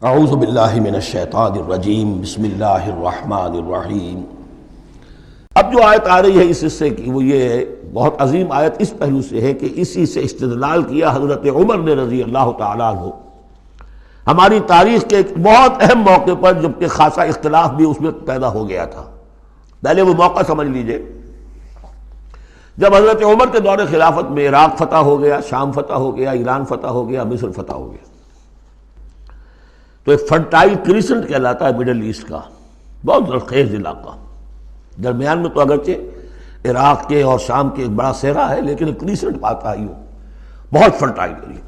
اعوذ باللہ من الشیطان الرجیم بسم اللہ الرحمن الرحیم۔ اب جو آیت آ رہی ہے اس حصے کی وہ یہ ہے، بہت عظیم آیت اس پہلو سے ہے کہ اسی سے استدلال کیا حضرت عمر نے رضی اللہ تعالیٰ عنہ ہماری تاریخ کے ایک بہت اہم موقع پر، جبکہ خاصا اختلاف بھی اس میں پیدا ہو گیا تھا۔ پہلے وہ موقع سمجھ لیجئے جب حضرت عمر کے دور خلافت میں عراق فتح ہو گیا، شام فتح ہو گیا، ایران فتح ہو گیا، مصر فتح ہو گیا، تو ایک فرٹائل کریسنٹ کہلاتا ہے مڈل ایسٹ کا، بہت زرخیز علاقہ، درمیان میں تو اگرچہ عراق کے اور شام کے ایک بڑا صحرا ہے لیکن ایک کریسنٹ پاتا ہے، یوں بہت فرٹائل ایریا۔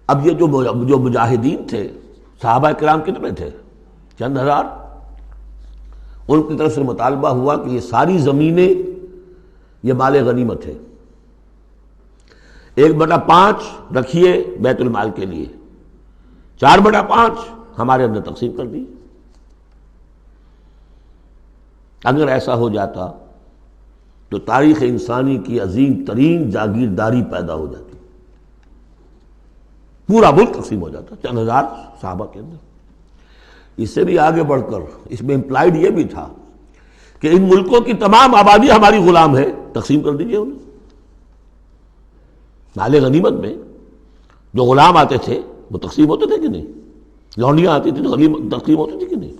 اب یہ جو مجاہدین تھے، صحابہ کرام کتنے تھے؟ چند ہزار۔ ان کی طرف سے مطالبہ ہوا کہ یہ ساری زمینیں یہ مال غنیمت ہے، 1/5 رکھیے بیت المال کے لیے، 4/5 ہمارے اندر تقسیم کر دی۔ اگر ایسا ہو جاتا تو تاریخ انسانی کی عظیم ترین جاگیرداری پیدا ہو جاتی، پورا ملک تقسیم ہو جاتا چند ہزار صحابہ کے اندر۔ اس سے بھی آگے بڑھ کر اس میں امپلائڈ یہ بھی تھا کہ ان ملکوں کی تمام آبادی ہماری غلام ہے، تقسیم کر دیجئے انہیں۔ مال غنیمت میں جو غلام آتے تھے وہ تقسیم ہوتے تھے کہ نہیں؟ لونڈیاں آتی تھی تو غنیمت تقسیم ہوتی تھی کہ نہیں؟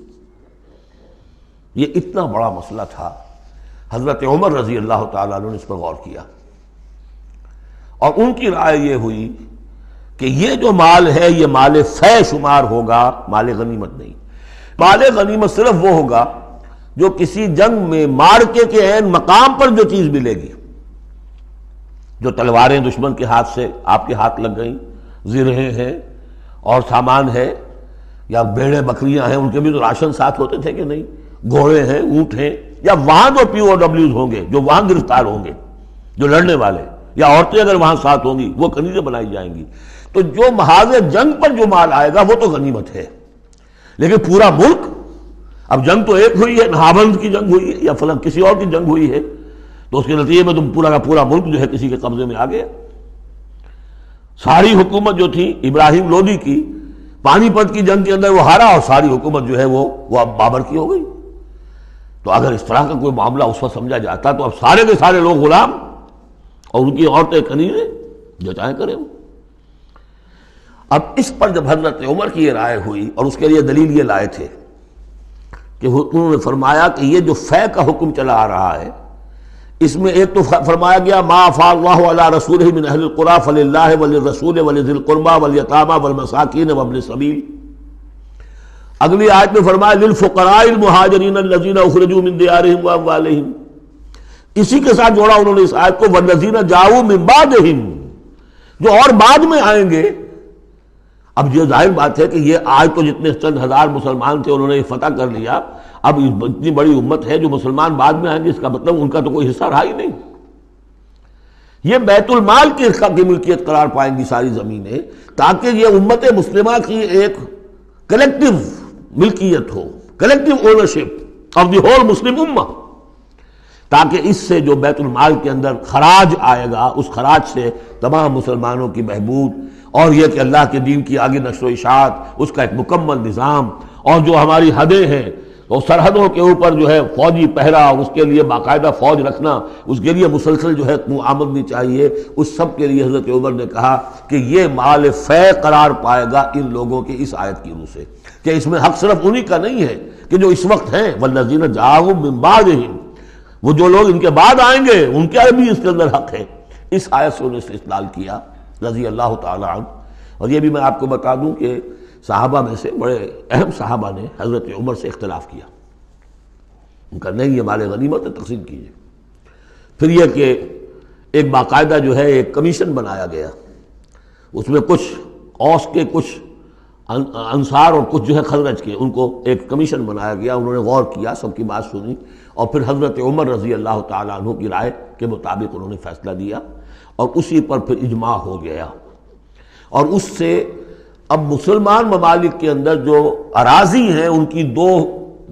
یہ اتنا بڑا مسئلہ تھا، حضرت عمر رضی اللہ تعالیٰ عنہ نے اس پر غور کیا، اور ان کی رائے یہ ہوئی کہ یہ جو مال ہے یہ مال فے شمار ہوگا، مال غنیمت نہیں۔ مال غنیمت صرف وہ ہوگا جو کسی جنگ میں مارکے کے عین مقام پر جو چیز ملے گی، جو تلواریں دشمن کے ہاتھ سے آپ کے ہاتھ لگ گئیں، زرہیں ہیں اور سامان ہے، یا بھیڑیں بکریاں ہیں، ان کے بھی تو راشن ساتھ ہوتے تھے کہ نہیں، گھوڑے ہیں، اونٹ ہیں، یا وہاں جو پی او ڈبلیوز ہوں گے، جو وہاں گرفتار ہوں گے، جو لڑنے والے، یا عورتیں اگر وہاں ساتھ ہوں گی وہ کنیزیں بنائی جائیں گی، تو جو محاذ جنگ پر جو مال آئے گا وہ تو غنیمت ہے۔ لیکن پورا ملک، اب جنگ تو ایک ہوئی ہے، نہابند کی جنگ ہوئی ہے یا فلاں کسی اور کی جنگ ہوئی ہے، تو اس کے نتیجے میں تم پورا کا پورا ملک جو ہے کسی کے قبضے میں آ گیا۔ ساری حکومت جو تھی ابراہیم لودھی کی، پانی پت کی جنگ کے اندر وہ ہارا اور ساری حکومت جو ہے وہ اب بابر کی ہو گئی۔ تو اگر اس طرح کا کوئی معاملہ اس وقت سمجھا جاتا تو اب سارے کے سارے لوگ غلام اور ان کی عورتیں کنیزیں، جو چاہیں کریں وہ۔ اب اس پر جب حضرت عمر کی یہ رائے ہوئی، اور اس کے لیے دلیل یہ لائے تھے کہ انہوں نے فرمایا کہ یہ جو فے کا حکم چلا آ رہا ہے، اس میں ایک تو فرمایا گیا ما افاء اللہ علی رسولہ من اہل القری فللہ وللرسول ولذی القربی والیتامی والمساکین وابن السبیل۔ اگلی آیت میں فرمایا للفقراء المہاجرین الذین اخرجوا من دیارہم واموالہم۔ اسی کے ساتھ جوڑا انہوں نے اس آیت کو والذین جاؤوا من بعدہم، جو اور بعد میں آئیں گے۔ اب یہ ظاہر بات ہے کہ یہ آج تو جتنے چند ہزار مسلمان تھے انہوں نے فتح کر لیا، اب اتنی بڑی امت ہے جو مسلمان بعد میں آئیں گے، اس کا مطلب ان کا تو کوئی حصہ رہا ہی نہیں۔ یہ بیت المال کی ملکیت قرار پائیں گی ساری زمینیں، تاکہ یہ امت مسلمہ کی ایک کلیکٹیو ملکیت ہو، collective ownership of the whole مسلم امہ، تاکہ اس سے جو بیت المال کے اندر خراج آئے گا، اس خراج سے تمام مسلمانوں کی بہبود، اور یہ کہ اللہ کے دین کی آگے نشر و اشاعت، اس کا ایک مکمل نظام، اور جو ہماری حدیں ہیں تو سرحدوں کے اوپر جو ہے فوجی پہرا، اس کے لیے باقاعدہ فوج رکھنا، اس کے لیے مسلسل جو ہے آمدنی چاہیے، اس سب کے لیے حضرت عمر نے کہا کہ یہ مال فے قرار پائے گا ان لوگوں کے اس آیت کی روح سے، کہ اس میں حق صرف انہی کا نہیں ہے کہ جو اس وقت ہیں، والذین جاؤوا من بعدہم، وہ جو لوگ ان کے بعد آئیں گے ان کا بھی اس کے اندر حق ہے۔ اس آیت سے انہوں نے استدلال کیا رضی اللہ تعالی عنہ۔ اور یہ بھی میں آپ کو بتا دوں کہ صحابہ میں سے بڑے اہم صحابہ نے حضرت عمر سے اختلاف کیا، ان کا نہیں یہ مال غنیمت ہے، تقسیم کیجیے۔ پھر یہ کہ ایک باقاعدہ جو ہے ایک کمیشن بنایا گیا، اس میں کچھ اوس کے، کچھ انصار اور کچھ جو ہے خزرج کے، ان کو ایک کمیشن بنایا گیا، انہوں نے غور کیا، سب کی بات سنی، اور پھر حضرت عمر رضی اللہ تعالیٰ عنہ کی رائے کے مطابق انہوں نے فیصلہ دیا، اور اسی پر پھر اجماع ہو گیا۔ اور اس سے اب مسلمان ممالک کے اندر جو اراضی ہیں ان کی دو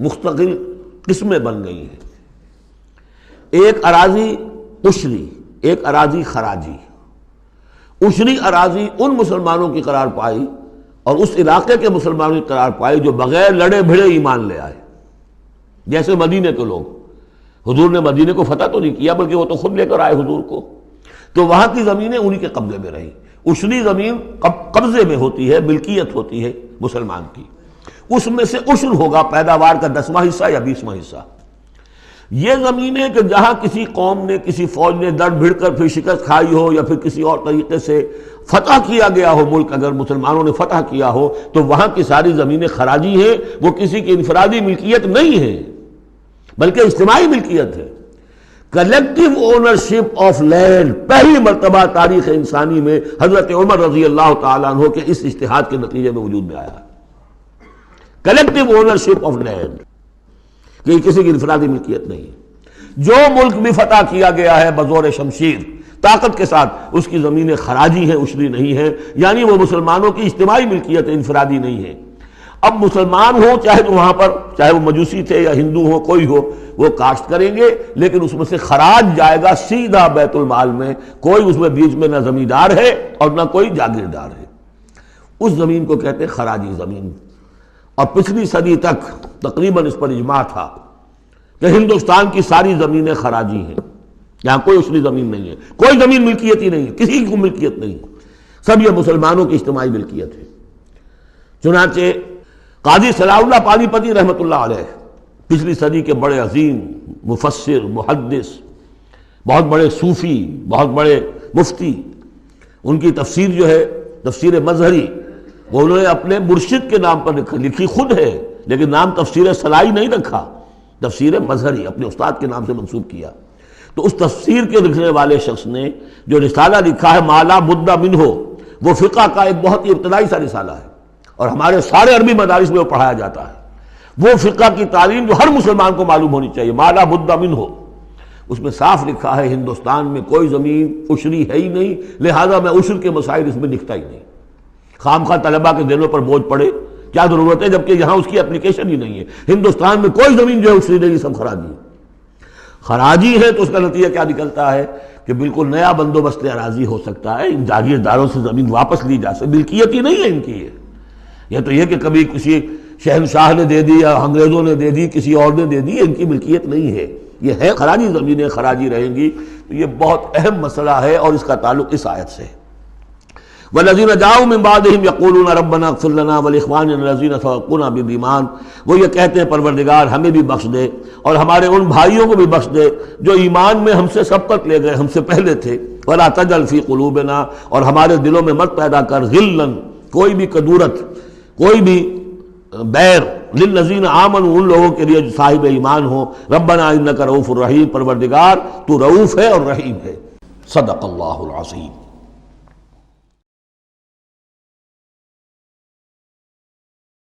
مستقل قسمیں بن گئی ہیں، ایک اراضی عشری، ایک اراضی خراجی۔ عشری اراضی ان مسلمانوں کی قرار پائی اور اس علاقے کے مسلمانوں کی قرار پائی جو بغیر لڑے بھڑے ایمان لے آئے، جیسے مدینے کے لوگ. حضور نے مدینے کو فتح تو نہیں کیا بلکہ وہ تو خود لے کر آئے حضور کو، تو وہاں کی زمینیں انہی کے قبضے میں رہیں. عشری زمین قبضے میں ہوتی ہے، ملکیت ہوتی ہے مسلمان کی، اس میں سے عشر ہوگا پیداوار کا 10واں حصہ یا 20واں حصہ. یہ زمینیں کہ جہاں کسی قوم نے کسی فوج نے دڑ بھڑ کر پھر شکست کھائی ہو یا پھر کسی اور طریقے سے فتح کیا گیا ہو ملک، اگر مسلمانوں نے فتح کیا ہو تو وہاں کی ساری زمینیں خراجی ہیں، وہ کسی کی انفرادی ملکیت نہیں ہے بلکہ اجتماعی ملکیت ہے. کلیکٹیو اونرشپ آف لینڈ پہلی مرتبہ تاریخ انسانی میں حضرت عمر رضی اللہ تعالیٰ عنہ کے اس اجتہاد کے نتیجے میں وجود میں آیا. کلیکٹیو اونرشپ آف لینڈ کہ یہ کسی کی انفرادی ملکیت نہیں ہے. جو ملک بھی فتح کیا گیا ہے بزور شمشیر طاقت کے ساتھ، اس کی زمینیں خراجی ہیں، عشری نہیں ہیں، یعنی وہ مسلمانوں کی اجتماعی ملکیت ہے، انفرادی نہیں ہے. اب مسلمان ہو چاہے تو وہاں پر چاہے وہ مجوسی تھے یا ہندو ہو کوئی ہو، وہ کاشت کریں گے لیکن اس میں سے خراج جائے گا سیدھا بیت المال میں. کوئی اس میں بیچ میں نہ زمیندار ہے اور نہ کوئی جاگیردار ہے. اس زمین کو کہتے ہیں خراجی زمین. اور پچھلی صدی تک تقریباً اس پر اجماع تھا کہ ہندوستان کی ساری زمینیں خراجی ہیں، یہاں کوئی عشری زمین نہیں ہے، کوئی زمین ملکیت ہی نہیں ہے، کسی کی ملکیت نہیں ہے، سب یہ مسلمانوں کی اجتماعی ملکیت ہے. چنانچہ قاضی صلاح اللہ پانی پتی رحمۃ اللہ علیہ پچھلی صدی کے بڑے عظیم مفسر، محدث، بہت بڑے صوفی، بہت بڑے مفتی، ان کی تفسیر جو ہے تفسیر مظہری، وہ انہوں نے اپنے مرشد کے نام پر لکھی خود ہے لیکن نام تفسیر صلاحی نہیں رکھا، تفسیر مظہری اپنے استاد کے نام سے منسوب کیا. تو اس تفسیر کے لکھنے والے شخص نے جو رسالہ لکھا ہے مالا بدہ منہ، وہ فقہ کا ایک بہت ہی ابتدائی سا رسالہ ہے اور ہمارے سارے عربی مدارس میں وہ پڑھایا جاتا ہے. وہ فقہ کی تعلیم جو ہر مسلمان کو معلوم ہونی چاہیے، مالا بدہ منہ. اس میں صاف لکھا ہے ہندوستان میں کوئی زمین عشری ہے ہی نہیں، لہذا میں عشر کے مسائل اس میں لکھتا ہی نہیں. خام خواہ طلبہ کے دلوں پر بوجھ پڑے، کیا ضرورت ہے جبکہ یہاں اس کی اپلیکیشن ہی نہیں ہے. ہندوستان میں کوئی زمین جو ہے عشری نہیں، سب خراجی ہے. خراجی ہے تو اس کا نتیجہ کیا نکلتا ہے کہ بالکل نیا بندوبست اراضی ہو سکتا ہے، ان جاگیرداروں سے زمین واپس لی جا سکتی، ملکیت ہی نہیں ہے ان کی. یہ تو یہ کہ کبھی کسی شہنشاہ نے دے دی یا انگریزوں نے دے دی، کسی اور نے دے دی، ان کی ملکیت نہیں ہے. یہ ہے خراجی زمینیں خراجی رہیں گی. تو یہ بہت اہم مسئلہ ہے اور اس کا تعلق اس آیت سے. والذین جاؤوا من بعدہم یقولون ربنا اغفر لنا ولاخواننا الذین سبقونا بالایمان، وہ یہ کہتے ہیں پروردگار ہمیں بھی بخش دے اور ہمارے ان بھائیوں کو بھی بخش دے جو ایمان میں ہم سے سبقت لے گئے، ہم سے پہلے تھے. ولا تجعل فی قلوبنا، اور ہمارے دلوں میں مت پیدا کر غلن، کوئی بھی کدورت، کوئی بھی بیر، للذین آمنوا، ان لوگوں کے لیے جو صاحب ایمان ہو. ربنا انک رؤوف الرحیم، پروردگار تو رؤوف ہے اور رحیم ہے. صدق اللہ العظیم.